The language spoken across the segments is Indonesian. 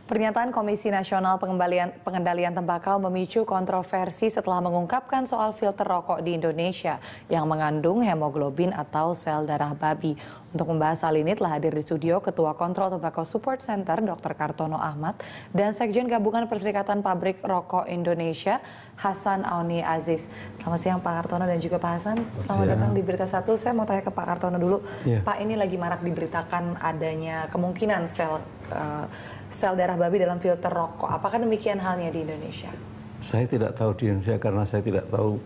Pernyataan Komisi Nasional Pengendalian Tembakau memicu kontroversi setelah mengungkapkan soal filter rokok di Indonesia yang mengandung hemoglobin atau sel darah babi. Untuk membahas hal ini telah hadir di studio Ketua Kontrol Tobacco Support Center Dr. Kartono Ahmad dan Sekjen Gabungan Perserikatan Pabrik Rokok Indonesia Hasan Auni Aziz. Selamat siang Pak Kartono dan juga Pak Hasan. Selamat datang di Berita Satu. Saya mau tanya ke Pak Kartono dulu. Pak, ini lagi marak diberitakan adanya kemungkinan sel darah babi dalam filter rokok. Apakah demikian halnya di Indonesia? Saya tidak tahu di Indonesia karena saya tidak tahu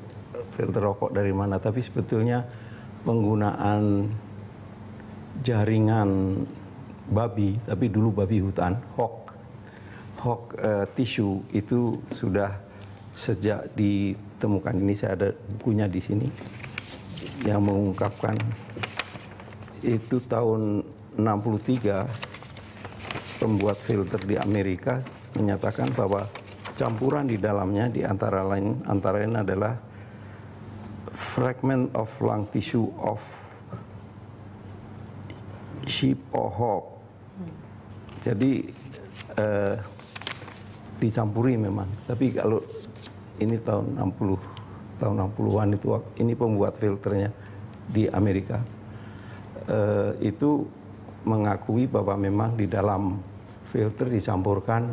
filter rokok dari mana. Tapi sebetulnya penggunaan jaringan babi, tapi dulu babi hutan, hog tisu itu sudah sejak ditemukan. Ini saya ada bukunya di sini yang mengungkapkan itu tahun 63. Pembuat filter di Amerika menyatakan bahwa campuran di dalamnya di antara lain adalah fragment of lung tissue of sheep or hog. Jadi dicampuri memang. Tapi kalau ini tahun 60-an itu ini pembuat filternya di Amerika itu mengakui bahwa memang di dalam filter dicampurkan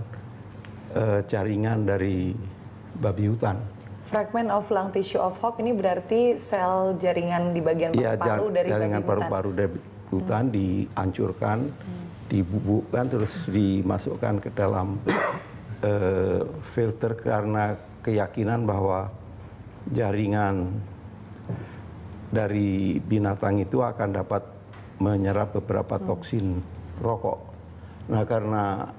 jaringan dari babi hutan. Fragment of lung tissue of hog ini berarti sel jaringan di bagian paru-paru dari jaringan babi hutan. Paru-paru dari hutan dihancurkan, dibubukkan terus dimasukkan ke dalam filter karena keyakinan bahwa jaringan dari binatang itu akan dapat menyerap beberapa toksin rokok. Nah, karena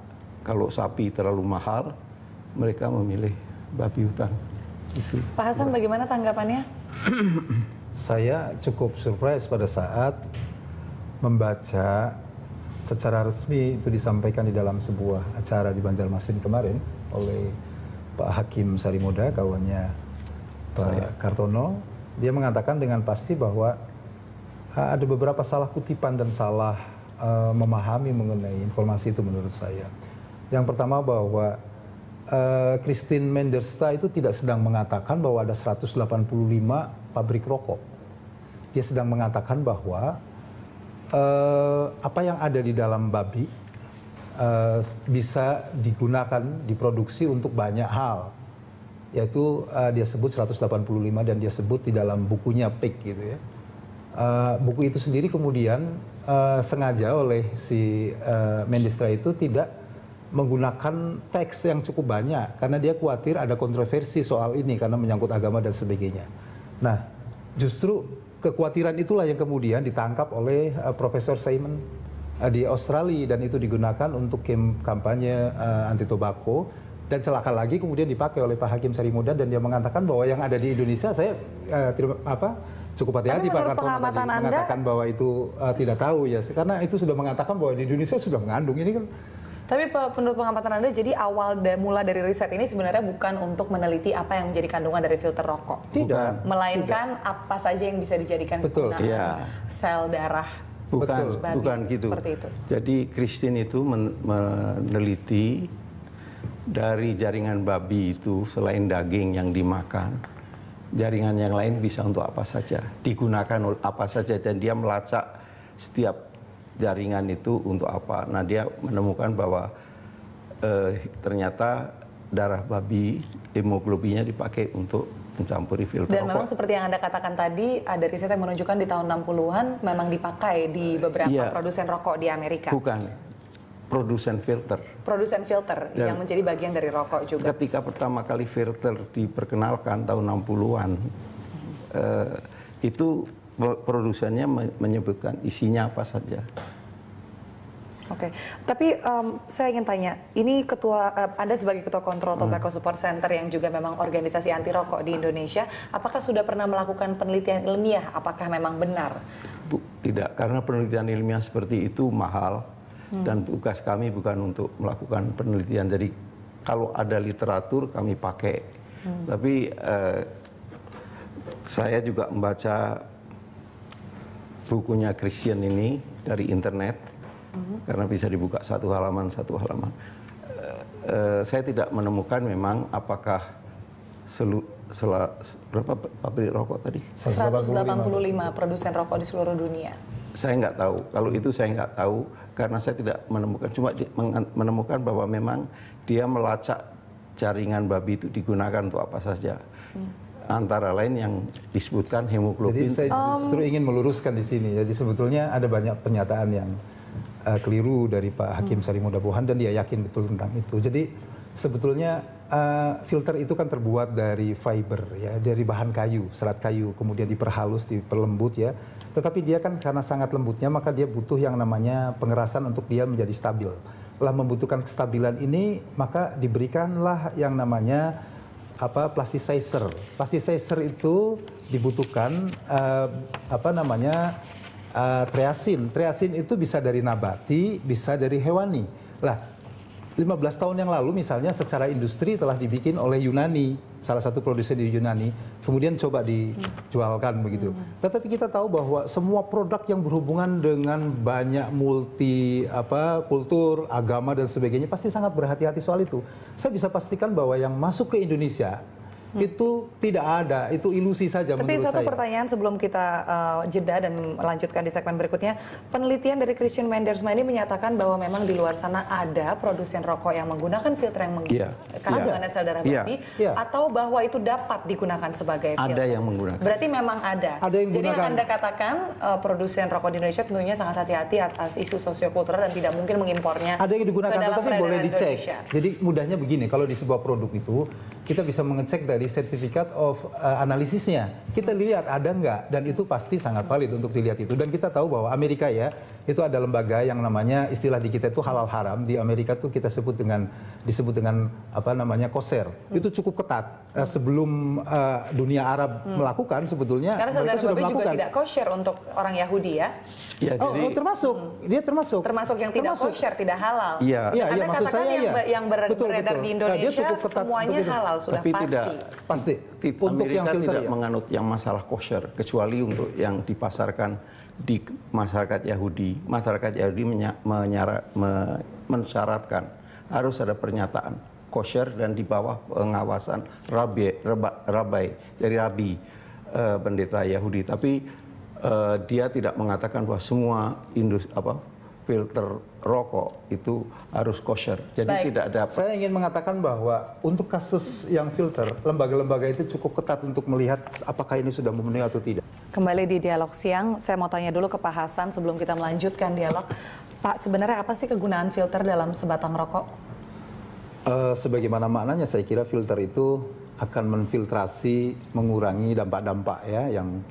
kalau sapi terlalu mahal, mereka memilih babi hutan. Itu. Pak Hasan, bagaimana tanggapannya? Saya cukup surprise pada saat membaca secara resmi itu disampaikan di dalam sebuah acara di Banjarmasin kemarin oleh Pak Hakim Sarimuda, kawannya Pak Kartono. Dia mengatakan dengan pasti bahwa ada beberapa salah kutipan dan salah memahami mengenai informasi itu menurut saya. Yang pertama bahwa Christine Mendersta itu tidak sedang mengatakan bahwa ada 185 pabrik rokok. Dia sedang mengatakan bahwa apa yang ada di dalam babi bisa digunakan, diproduksi untuk banyak hal. Yaitu dia sebut 185 dan dia sebut di dalam bukunya PIK gitu ya. Buku itu sendiri kemudian sengaja oleh si Mendestra itu tidak menggunakan teks yang cukup banyak karena dia khawatir ada kontroversi soal ini karena menyangkut agama dan sebagainya. Nah, justru kekhawatiran itulah yang kemudian ditangkap oleh Profesor Simon di Australia dan itu digunakan untuk kampanye anti tobacco. Dan celaka lagi kemudian dipakai oleh Pak Hakim Sarimuda dan dia mengatakan bahwa yang ada di Indonesia saya cukup hati-hati Pak Kartono tadi mengatakan bahwa itu tidak tahu ya karena itu sudah mengatakan bahwa di Indonesia sudah mengandung ini kan. Tapi menurut pengamatan Anda, jadi mula dari riset ini sebenarnya bukan untuk meneliti apa yang menjadi kandungan dari filter rokok, tidak, melainkan apa saja yang bisa dijadikan penggunaan sel darah. Bukan gitu. Seperti itu. Jadi Christine itu meneliti dari jaringan babi itu selain daging yang dimakan, jaringan yang lain bisa untuk apa saja, digunakan untuk apa saja dan dia melacak setiap jaringan itu untuk apa. Nah, dia menemukan bahwa ternyata darah babi hemoglobinnya dipakai untuk mencampuri filter rokok. Dan memang seperti yang Anda katakan tadi, ada riset yang menunjukkan di tahun 60-an memang dipakai di beberapa produsen rokok di Amerika. Bukan. Produsen filter yang menjadi bagian dari rokok juga. Ketika pertama kali filter diperkenalkan tahun 60-an, itu produsennya menyebutkan isinya apa saja. Oke, tapi saya ingin tanya, ini Anda sebagai Ketua Kontrol Tobacco Support Center yang juga memang organisasi anti rokok di Indonesia, apakah sudah pernah melakukan penelitian ilmiah? Apakah memang benar? Tidak, karena penelitian ilmiah seperti itu mahal. Dan tugas kami bukan untuk melakukan penelitian. Jadi kalau ada literatur kami pakai. Tapi saya juga membaca bukunya Christian ini dari internet karena bisa dibuka satu halaman. saya tidak menemukan memang apakah berapa pabrik rokok tadi? 185 produsen rokok di seluruh dunia. Saya nggak tahu. Kalau itu saya nggak tahu karena saya tidak menemukan. Cuma menemukan bahwa memang dia melacak jaringan babi itu digunakan untuk apa saja. Antara lain yang disebutkan hemoglobin. Jadi saya justru ingin meluruskan di sini. Jadi sebetulnya ada banyak pernyataan yang keliru dari Pak Hakim Sarimudabohan dan dia yakin betul tentang itu. Jadi sebetulnya filter itu kan terbuat dari fiber ya, dari bahan kayu, serat kayu, kemudian diperhalus, diperlembut ya. Tetapi dia kan karena sangat lembutnya maka dia butuh yang namanya pengerasan untuk dia menjadi stabil. Setelah membutuhkan kestabilan ini maka diberikanlah yang namanya plasticizer. Plasticizer itu dibutuhkan triasin. Triasin itu bisa dari nabati, bisa dari hewani. Lah, 15 tahun yang lalu misalnya secara industri telah dibikin oleh Yunani, salah satu produsen di Yunani, kemudian coba dijualkan begitu. Tetapi kita tahu bahwa semua produk yang berhubungan dengan banyak multi kultur, agama dan sebagainya pasti sangat berhati-hati soal itu. Saya bisa pastikan bahwa yang masuk ke Indonesia itu tidak ada, itu ilusi saja menurut saya. Tapi satu pertanyaan sebelum kita jeda dan melanjutkan di segmen berikutnya. Penelitian dari Christian Mendersma ini menyatakan bahwa memang di luar sana ada produsen rokok yang menggunakan filter yang kandungan sel darah babi, atau bahwa itu dapat digunakan sebagai filter. Ada yang menggunakan. Berarti memang ada. Yang jadi yang Anda katakan produsen rokok di Indonesia tentunya sangat hati-hati atas isu sosiokultural dan tidak mungkin mengimpornya. Ada yang digunakan, tapi boleh dicek. Indonesia. Jadi mudahnya begini, kalau di sebuah produk itu kita bisa mengecek dari Certificate of analisisnya. Kita lihat ada nggak, dan itu pasti sangat valid untuk dilihat itu. Dan kita tahu bahwa Amerika ya, itu ada lembaga yang namanya, istilah di kita itu halal haram. Di Amerika tuh kita disebut dengan kosher. Itu cukup ketat. Sebelum dunia Arab melakukan, sebetulnya karena mereka sudah melakukan. Juga tidak kosher untuk orang Yahudi ya? Ya, dia termasuk. Termasuk yang tidak kosher, tidak halal. Iya. Anda maksud katakan saya yang beredar di Indonesia semuanya halal, sudah tapi pasti. Untuk Amerika yang filter tidak menganut yang masalah kosher, kecuali untuk yang dipasarkan di masyarakat Yahudi. Masyarakat Yahudi mensyaratkan harus ada pernyataan kosher dan di bawah pengawasan rabi, pendeta Yahudi. Tapi dia tidak mengatakan bahwa semua filter rokok itu harus kosher. Jadi tidak ada. Saya ingin mengatakan bahwa untuk kasus yang filter, lembaga-lembaga itu cukup ketat untuk melihat apakah ini sudah memenuhi atau tidak. Kembali di Dialog Siang, saya mau tanya dulu ke Pak Hasan sebelum kita melanjutkan dialog. Pak, sebenarnya apa sih kegunaan filter dalam sebatang rokok? Sebagaimana maknanya, saya kira filter itu akan menfiltrasi, mengurangi dampak-dampak ya yang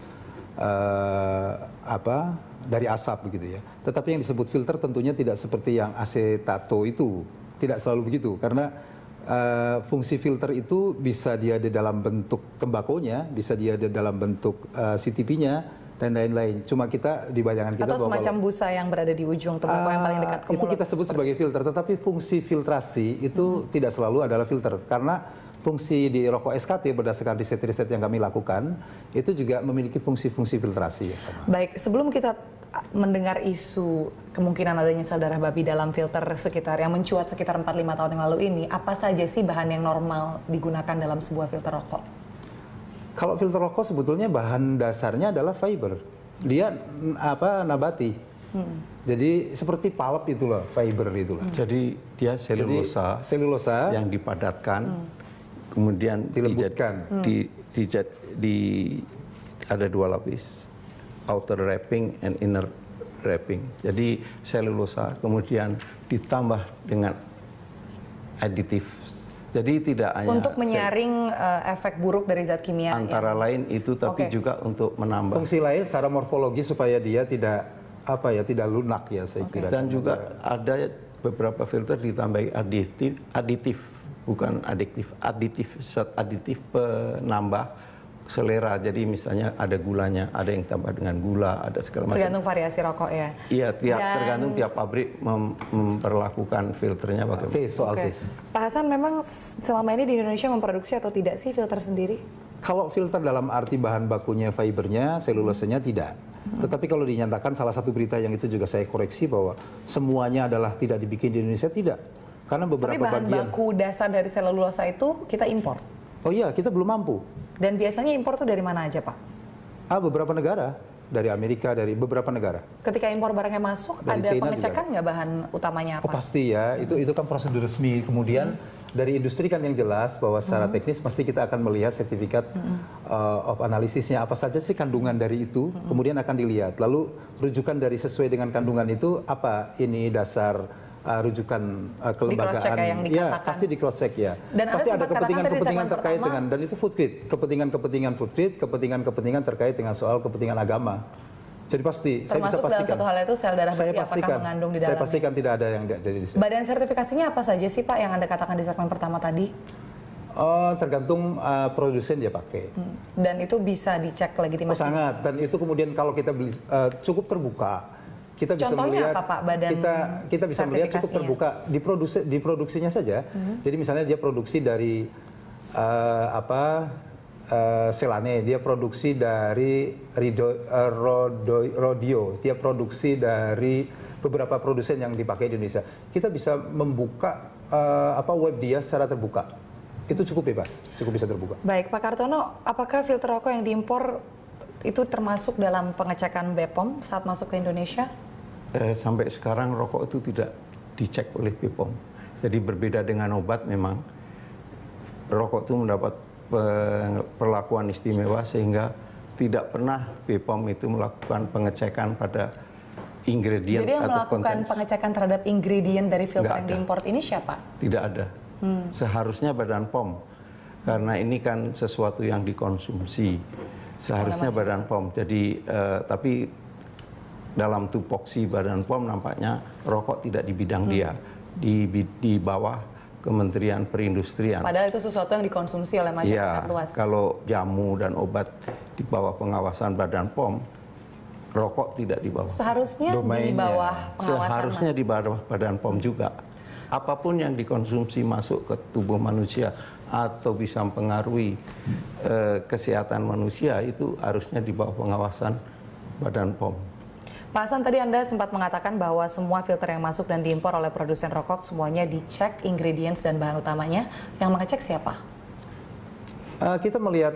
dari asap begitu ya. Tetapi yang disebut filter tentunya tidak seperti yang asetato itu, tidak selalu begitu karena fungsi filter itu bisa dia di dalam bentuk tembakonya, bisa dia di dalam bentuk CTP-nya dan lain-lain. Cuma kita di bayangan kita atau semacam busa yang berada di ujung tembakau yang paling dekat ke mulut. Itu kita sebut sebagai filter, tetapi fungsi filtrasi itu tidak selalu adalah filter karena fungsi di rokok SKT berdasarkan riset-riset yang kami lakukan itu juga memiliki fungsi-fungsi filtrasi. Baik, sebelum kita mendengar isu kemungkinan adanya sel darah babi dalam filter sekitar yang mencuat sekitar 4-5 tahun yang lalu ini, apa saja sih bahan yang normal digunakan dalam sebuah filter rokok? Kalau filter rokok sebetulnya bahan dasarnya adalah fiber. Dia nabati. Jadi seperti pulp itulah, fiber itulah. Jadi dia selulosa yang dipadatkan. Kemudian dilembutkan, ada dua lapis, outer wrapping and inner wrapping. Jadi selulosa kemudian ditambah dengan aditif. Jadi tidak hanya untuk menyaring efek buruk dari zat kimia. Antara lain itu, tapi juga untuk menambah. Fungsi lain secara morfologi supaya dia tidak lunak ya saya kira. Dan juga ada beberapa filter ditambahi aditif. Bukan zat aditif penambah selera. Jadi misalnya ada gulanya, ada yang tambah dengan gula, ada segala macam. Tergantung variasi rokok ya? Iya, tergantung tiap pabrik memperlakukan filternya bagaimana. Pak Hasan, memang selama ini di Indonesia memproduksi atau tidak sih filter sendiri? Kalau filter dalam arti bahan bakunya fibernya, selulosanya tidak. Tetapi kalau dinyatakan salah satu berita yang itu juga saya koreksi bahwa semuanya adalah tidak dibikin di Indonesia, tidak. Karena beberapa Tapi bahan bagian. baku dasar dari selulosa itu kita impor. Oh iya, kita belum mampu. Dan biasanya impor tuh dari mana aja, Pak? Beberapa negara, dari Amerika, dari beberapa negara. Ketika impor barangnya masuk, Dari ada China pengecekan nggak bahan utamanya Oh apa? pasti ya, itu kan prosedur resmi. Kemudian dari industri kan yang jelas bahwa secara teknis pasti kita akan melihat sertifikat of analisisnya apa saja sih kandungan dari itu, kemudian akan dilihat. Lalu rujukan dari sesuai dengan kandungan itu apa ini dasar rujukan kelembagaan? Di-cross-check ya yang dikatakan. Pasti di cross check ya. Dan Anda pasti ada sempat katakan tadi kepentingan-kepentingan segmen terkait pertama- dengan dan itu food grade, kepentingan-kepentingan food grade, kepentingan-kepentingan terkait dengan soal kepentingan agama. Jadi pasti, saya bisa Termasuk dalam pastikan. satu hal itu sel darah Saya babi pastikan, apakah mengandung di saya dalamnya? pastikan tidak ada yang dari di sini. Badan sertifikasinya apa saja sih Pak yang Anda katakan di segmen pertama tadi? Tergantung produsen dia pakai. Dan itu bisa dicek Oh, legitimasi. sangat. Dan itu kemudian kalau kita beli cukup terbuka, kita bisa Contohnya melihat apa, Pak, badan kita bisa melihat cukup sertifikasinya? terbuka di produksinya saja. Jadi misalnya dia produksi dari Selane, dia produksi dari Rodio, dia produksi dari beberapa produsen yang dipakai di Indonesia. Kita bisa membuka web dia secara terbuka. Itu cukup bebas, cukup bisa terbuka. Baik, Pak Kartono, apakah filter rokok yang diimpor itu termasuk dalam pengecekan BPOM saat masuk ke Indonesia? Sampai sekarang rokok itu tidak dicek oleh BPOM. Jadi berbeda dengan obat memang rokok itu mendapat perlakuan istimewa sehingga tidak pernah BPOM itu melakukan pengecekan pada ingredient Jadi yang atau melakukan konten. pengecekan terhadap ingredient dari filter Nggak yang ada. diimpor ini siapa? Tidak ada. Seharusnya Badan POM, karena ini kan sesuatu yang dikonsumsi. Seharusnya Badan POM. Jadi, tapi dalam tupoksi Badan POM nampaknya rokok tidak di bidang dia, di bawah Kementerian Perindustrian. Padahal itu sesuatu yang dikonsumsi oleh masyarakat Ya, luas. kalau jamu dan obat di bawah pengawasan Badan POM, rokok tidak di bawah. Seharusnya di Domainnya. bawah pengawasan. Seharusnya di bawah Badan POM juga. Apapun yang dikonsumsi masuk ke tubuh manusia atau bisa mempengaruhi kesehatan manusia itu harusnya di bawah pengawasan Badan POM. Pak Hasan, tadi Anda sempat mengatakan bahwa semua filter yang masuk dan diimpor oleh produsen rokok semuanya dicek ingredients dan bahan utamanya. Yang mengecek siapa? Kita melihat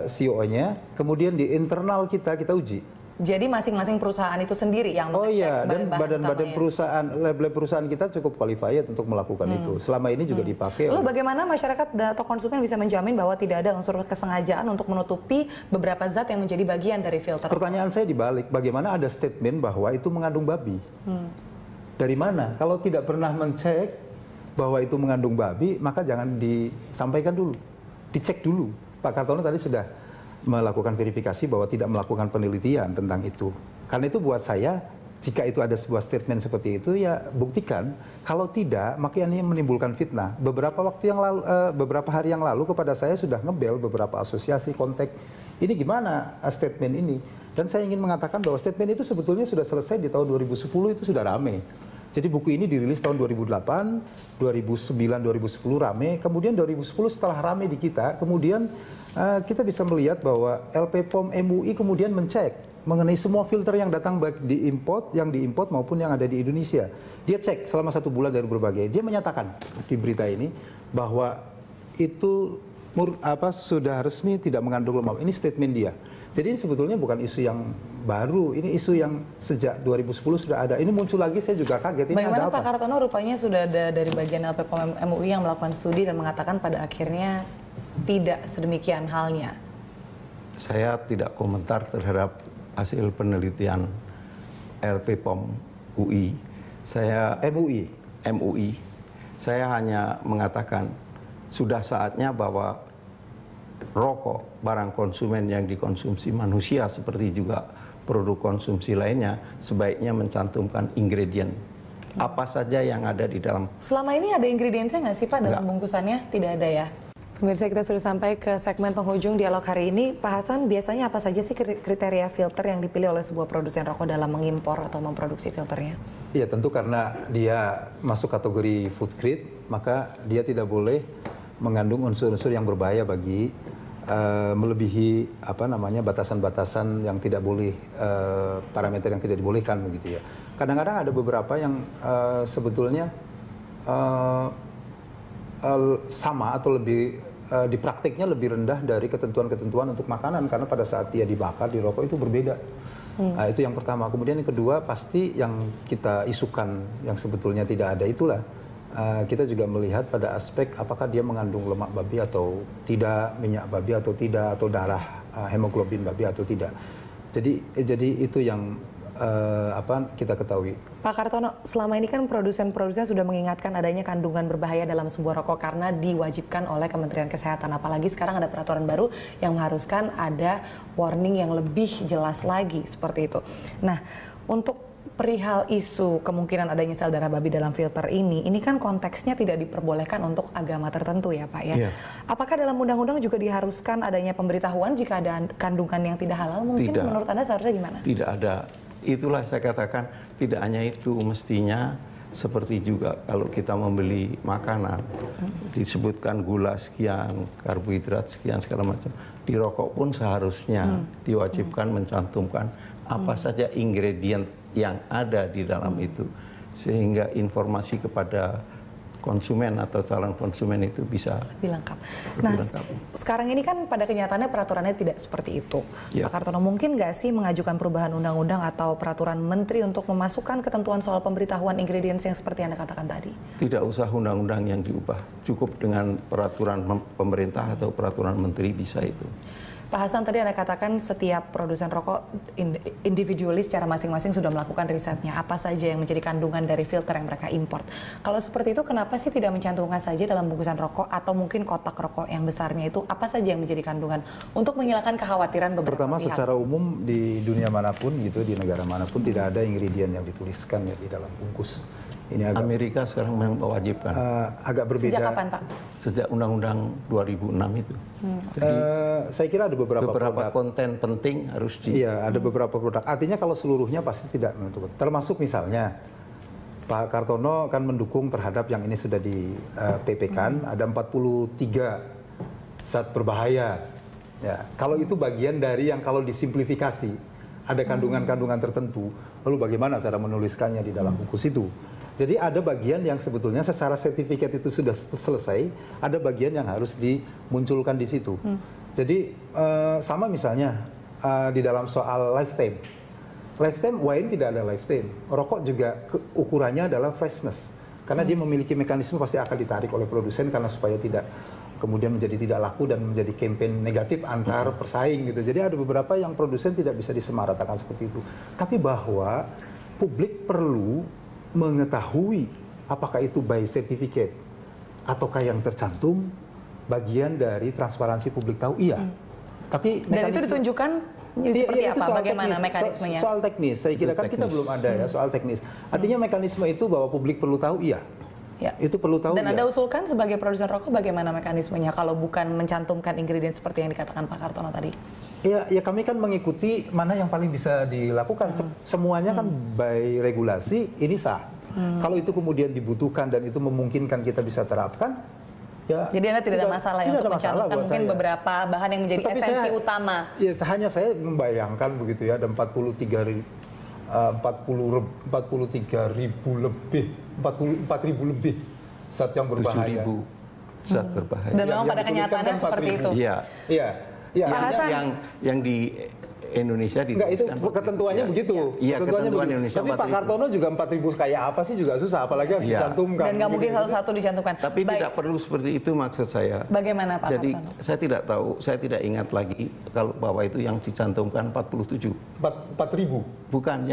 CEO-nya, kemudian di internal kita uji. Jadi masing-masing perusahaan itu sendiri yang Oh mengecek iya, dan bahan-bahan badan-badan utamanya. perusahaan, lab-lab perusahaan kita cukup qualified untuk melakukan itu. Selama ini juga dipakai. Lalu bagaimana masyarakat atau konsumen bisa menjamin bahwa tidak ada unsur kesengajaan untuk menutupi beberapa zat yang menjadi bagian dari filter? Pertanyaan saya dibalik, bagaimana ada statement bahwa itu mengandung babi? Dari mana? Kalau tidak pernah mencek bahwa itu mengandung babi, maka jangan disampaikan dulu. Dicek dulu. Pak Kartono tadi sudah melakukan verifikasi bahwa tidak melakukan penelitian tentang itu. Karena itu buat saya, jika itu ada sebuah statement seperti itu, ya buktikan. Kalau tidak, maka ini menimbulkan fitnah. Beberapa hari yang lalu kepada saya sudah ngebel beberapa asosiasi kontak. Ini gimana statement ini? Dan saya ingin mengatakan bahwa statement itu sebetulnya sudah selesai di tahun 2010, itu sudah rame. Jadi buku ini dirilis tahun 2008, 2009, 2010 rame. Kemudian 2010 setelah rame di kita, kemudian kita bisa melihat bahwa LP POM MUI kemudian mencek mengenai semua filter yang datang baik yang diimport maupun yang ada di Indonesia. Dia cek selama 1 bulan dari berbagai. Dia menyatakan di berita ini bahwa itu sudah resmi tidak mengandung lemak. Ini statement dia. Jadi ini sebetulnya bukan isu yang baru, ini isu yang sejak 2010 sudah ada. Ini muncul lagi, saya juga kaget. Ini Bagaimana ada apa? Pak Kartono rupanya sudah ada dari bagian LP POM MUI yang melakukan studi dan mengatakan pada akhirnya tidak sedemikian halnya? Saya tidak komentar terhadap hasil penelitian LP POM UI. Saya MUI. Saya hanya mengatakan sudah saatnya bahwa rokok, barang konsumen yang dikonsumsi manusia seperti juga produk konsumsi lainnya sebaiknya mencantumkan ingredient. Apa saja yang ada di dalam. Selama ini ada ingredientsnya nggak sih Pak dalam Nggak. bungkusannya? Tidak ada ya? Pemirsa, kita sudah sampai ke segmen penghujung dialog hari ini. Pak Hasan, biasanya apa saja sih kriteria filter yang dipilih oleh sebuah produsen rokok dalam mengimpor atau memproduksi filternya? Iya, tentu karena dia masuk kategori food grade, maka dia tidak boleh mengandung unsur-unsur yang berbahaya bagi melebihi batasan-batasan yang tidak boleh, parameter yang tidak dibolehkan begitu ya. Kadang-kadang ada beberapa yang sebetulnya uh, sama atau lebih di praktiknya lebih rendah dari ketentuan-ketentuan untuk makanan, karena pada saat dia dibakar di rokok itu berbeda. Nah, itu yang pertama. Kemudian yang kedua, pasti yang kita isukan yang sebetulnya tidak ada itulah kita juga melihat pada aspek apakah dia mengandung lemak babi atau tidak, minyak babi atau tidak, atau darah hemoglobin babi atau tidak. Jadi itu yang kita ketahui. Pak Kartono, selama ini kan produsen-produsen sudah mengingatkan adanya kandungan berbahaya dalam sebuah rokok karena diwajibkan oleh Kementerian Kesehatan. Apalagi sekarang ada peraturan baru yang mengharuskan ada warning yang lebih jelas lagi seperti itu. Nah, untuk perihal isu kemungkinan adanya sel darah babi dalam filter ini kan konteksnya tidak diperbolehkan untuk agama tertentu ya Pak ya. Apakah dalam undang-undang juga diharuskan adanya pemberitahuan jika ada kandungan yang tidak halal? Mungkin tidak. Menurut Anda seharusnya gimana? Tidak ada. Itulah saya katakan, tidak hanya itu, mestinya seperti juga kalau kita membeli makanan disebutkan gula sekian, karbohidrat sekian, segala macam. Di rokok pun seharusnya diwajibkan mencantumkan apa saja ingredient yang ada di dalam itu, sehingga informasi kepada konsumen atau calon konsumen itu bisa lebih lengkap. Nah, sekarang ini kan pada kenyataannya peraturannya tidak seperti itu. Pak Kartono, mungkin nggak sih mengajukan perubahan undang-undang atau peraturan menteri untuk memasukkan ketentuan soal pemberitahuan ingredients yang seperti Anda katakan tadi? Tidak usah undang-undang yang diubah, cukup dengan peraturan pemerintah atau peraturan menteri bisa itu. Pak Hasan, tadi Anda katakan setiap produsen rokok individually secara masing-masing sudah melakukan risetnya. Apa saja yang menjadi kandungan dari filter yang mereka import. Kalau seperti itu, kenapa sih tidak mencantumkan saja dalam bungkusan rokok atau mungkin kotak rokok yang besarnya itu apa saja yang menjadi kandungan untuk menghilangkan kekhawatiran beberapa Pertama, pihak? secara umum di dunia manapun gitu, di negara manapun tidak ada ingredient yang dituliskan ya di dalam bungkus. Ini agak, Amerika sekarang mewajibkan. Agak berbeda. Sejak kapan, Pak? Sejak Undang-Undang 2006 itu. Jadi, saya kira ada beberapa produk, konten penting harus di... Iya, ada beberapa produk. Artinya kalau seluruhnya pasti tidak menentukan. Termasuk misalnya Pak Kartono kan mendukung terhadap yang ini sudah di PP-kan, ada 43 zat berbahaya. Ya, kalau itu bagian dari yang kalau disimplifikasi ada kandungan-kandungan tertentu, lalu bagaimana cara menuliskannya di dalam bungkus itu? Jadi ada bagian yang sebetulnya secara sertifikat itu sudah selesai, ada bagian yang harus dimunculkan di situ. Jadi sama misalnya di dalam soal lifetime. Lifetime, wine tidak ada lifetime. Rokok juga ukurannya adalah freshness. Karena dia memiliki mekanisme pasti akan ditarik oleh produsen karena supaya tidak kemudian menjadi tidak laku dan menjadi campaign negatif antar persaing gitu. Jadi ada beberapa yang produsen tidak bisa disamaratakan seperti itu. Tapi bahwa publik perlu mengetahui apakah itu by certificate ataukah yang tercantum, bagian dari transparansi publik tahu iya. Tapi dan itu ditunjukkan seperti itu apa, bagaimana teknis, mekanismenya? Soal teknis, saya kira kan kita belum ada ya soal teknis. Artinya mekanisme itu bahwa publik perlu tahu iya. Ya. Itu perlu tahu. Dan Anda usulkan sebagai produsen rokok bagaimana mekanismenya kalau bukan mencantumkan ingredient seperti yang dikatakan Pak Kartono tadi? Ya kami kan mengikuti mana yang paling bisa dilakukan. Semuanya kan by regulasi ini sah. Kalau itu kemudian dibutuhkan dan itu memungkinkan kita bisa terapkan, ya. Jadi Anda tidak ada masalah ya untuk mencantumkan mungkin beberapa bahan yang menjadi esensi utama. Ya hanya saya membayangkan begitu ya, ada 43.000 lebih zat yang berbahaya. 7.000 zat berbahaya. Dan memang pada kenyataannya seperti itu. Iya. Iya. Ya, yang di Indonesia enggak, itu ketentuannya begitu. Iya, ketentuan begitu. Indonesia. Tapi Pak Kartono juga 4.000 kayak apa sih juga susah, apalagi harus dicantumkan. Dan nggak mungkin satu-satu dicantumkan. Tapi tidak perlu seperti itu maksud saya. Bagaimana Pak Jadi Kartono? saya tidak tahu, saya tidak ingat lagi kalau bahwa itu yang dicantumkan 47. 4.000. Bukan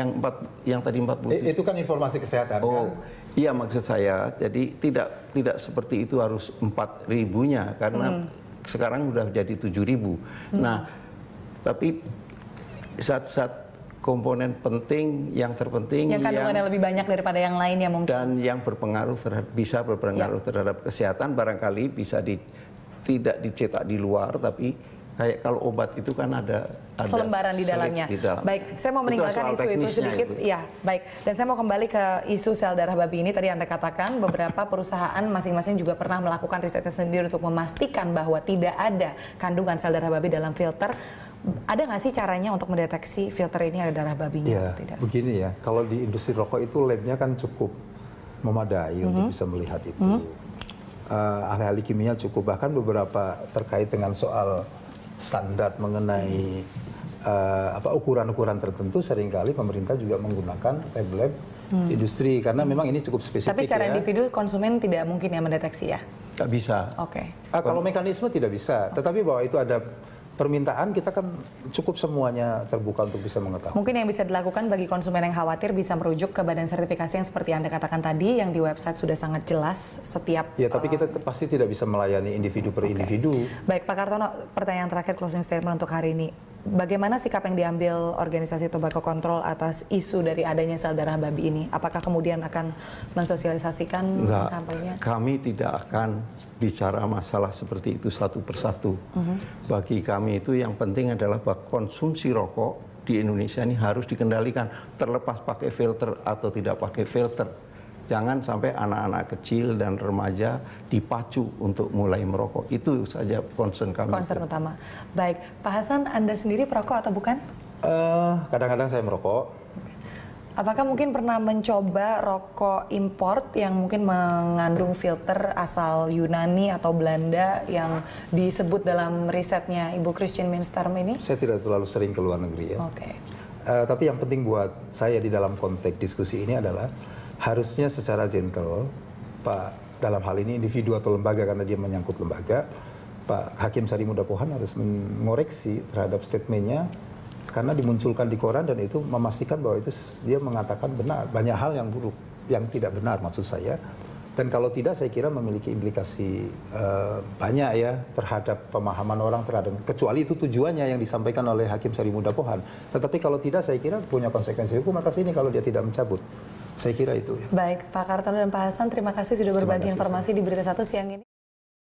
yang tadi 47. Itu kan informasi kesehatan. Oh, kan? iya maksud saya. Jadi tidak seperti itu harus 4.000-nya karena sekarang sudah jadi 7.000. Nah, tapi zat-zat komponen penting yang terpenting yang kandungannya lebih banyak daripada yang lainnya mungkin, dan yang berpengaruh bisa berpengaruh terhadap kesehatan, barangkali bisa tidak dicetak di luar, tapi kayak kalau obat itu kan ada selembaran di dalamnya. Baik, saya mau meninggalkan isu itu sedikit. Ya, baik. Dan saya mau kembali ke isu sel darah babi ini. Tadi Anda katakan beberapa perusahaan masing-masing juga pernah melakukan risetnya sendiri untuk memastikan bahwa tidak ada kandungan sel darah babi dalam filter. Ada nggak sih caranya untuk mendeteksi filter ini ada darah babinya ya, atau tidak? Begini ya, kalau di industri rokok itu labnya kan cukup memadai untuk bisa melihat itu. Ahli-ahli kimia cukup, bahkan beberapa terkait dengan soal standar mengenai ukuran-ukuran tertentu, seringkali pemerintah juga menggunakan lab-lab industri, karena memang ini cukup spesifik. Tapi secara ya. individu konsumen tidak mungkin yang mendeteksi ya? Tak bisa. Oke. Kalau mekanisme tidak bisa, tetapi bahwa itu ada permintaan, kita kan cukup semuanya terbuka untuk bisa mengetahui. Mungkin yang bisa dilakukan bagi konsumen yang khawatir bisa merujuk ke badan sertifikasi yang seperti Anda katakan tadi, yang di website sudah sangat jelas setiap... Ya, tapi kita pasti tidak bisa melayani individu per individu. Baik, Pak Kartono, pertanyaan terakhir closing statement untuk hari ini. Bagaimana sikap yang diambil organisasi Tobacco Control atas isu dari adanya sel darah babi ini? Apakah kemudian akan mensosialisasikan kampanye? Kami tidak akan bicara masalah seperti itu satu persatu. Bagi kami itu yang penting adalah bahwa konsumsi rokok di Indonesia ini harus dikendalikan, terlepas pakai filter atau tidak pakai filter. Jangan sampai anak-anak kecil dan remaja dipacu untuk mulai merokok. Itu saja concern kami. Concern utama. Baik, Pak Hasan, Anda sendiri perokok atau bukan? Kadang-kadang saya merokok. Apakah mungkin pernah mencoba rokok import yang mungkin mengandung filter asal Yunani atau Belanda yang disebut dalam risetnya Ibu Christine Minsterm ini? Saya tidak terlalu sering ke luar negeri ya. Oke. Tapi yang penting buat saya di dalam konteks diskusi ini adalah harusnya secara gentle, Pak, dalam hal ini individu atau lembaga, karena dia menyangkut lembaga, Pak Hakim Sari Muda Pohan harus mengoreksi terhadap statementnya, karena dimunculkan di koran dan itu memastikan bahwa itu dia mengatakan benar, banyak hal yang buruk, yang tidak benar maksud saya. Dan kalau tidak, saya kira memiliki implikasi banyak ya terhadap pemahaman orang terhadap, kecuali itu tujuannya yang disampaikan oleh Hakim Sari Muda Pohan. Tetapi kalau tidak, saya kira punya konsekuensi hukum atas ini kalau dia tidak mencabut. Saya kira itu. Ya. Baik, Pak Kartono dan Pak Hasan, terima kasih sudah berbagi informasi di Berita Satu siang ini.